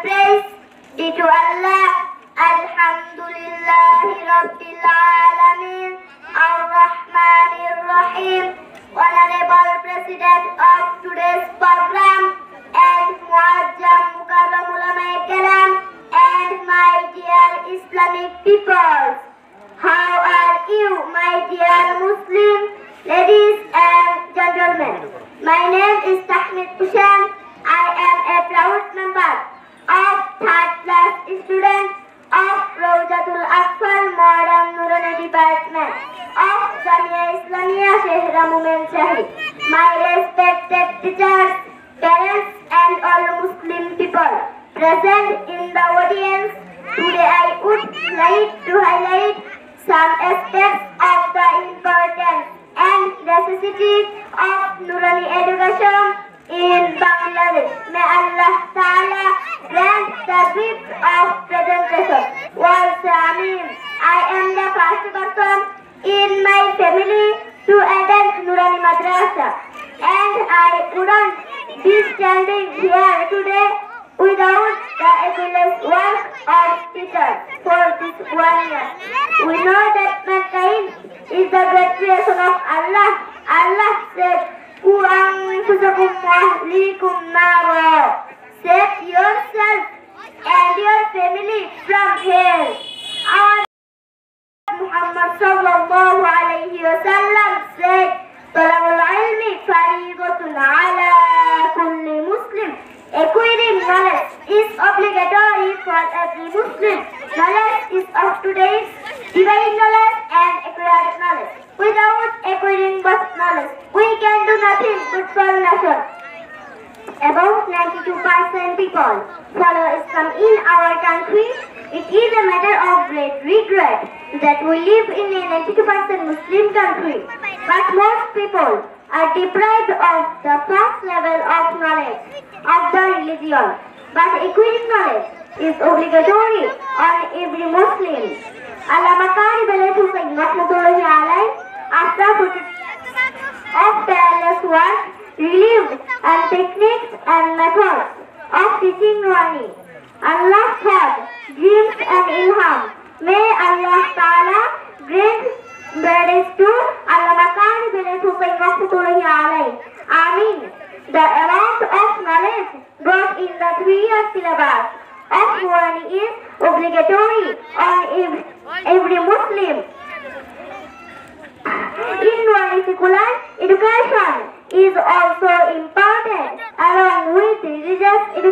praise be to Allah. Alhamdulillahi Rabbil Alameen, Ar-Rahmanir Rahim. Honorable President of today's program and Muazzam Mukarram Ulama Kalam and my dear Islamic peoples. How are you, my dear Muslim ladies and gentlemen? My name is Tahmid Hussain. I am a proud member of third class student of Rawjatul Atfal Modern Nurani Department of Jamia Islamia Shehra Mumen Shahid. My respected teachers, parents and all Muslim people present in the audience, today I would like to highlight some aspects of the importance and necessity of Nurani education in Bangladesh. May Allah Ta'ala grant the gift of presentation. Once Ameen, I am the first person in my family to attend Nurani Madrasa, and I wouldn't be standing here today without the excellent work of teachers for this 1 year. We know that mankind is the great creation of Allah. Allah said, "Qu anfusakum wa ahlikum nara." Save yourself and your family from hell. Our Muhammad sallallahu alayhi wa sallam said, "Talabul ilmi fariidatun ala kulli Muslim." Acquiring knowledge is obligatory for every Muslim. Knowledge is up to date, divine knowledge and acquired knowledge. Without acquiring both knowledge, we can do nothing but for nation. About 92% people follow Islam in our country. It is a matter of great regret that we live in a 92% Muslim country. But most people are deprived of the first level of knowledge of the religion. But acquiring knowledge is obligatory on every Muslim. Allama Qari Bilal Hussain Rahmatullahi alayhi, after of tireless work, relieved and techniques and methods of teaching Nurani, Allah thought, dreams and ilham. May Allah Ta'ala grant blessings to Allama Qari Bilal Hussain Rahmatullahi alayhi. Ameen. The amount of knowledge brought in the 3-year syllabus of Nurani is obligatory on every Muslim. In Nurani secular education is also important along with religious education.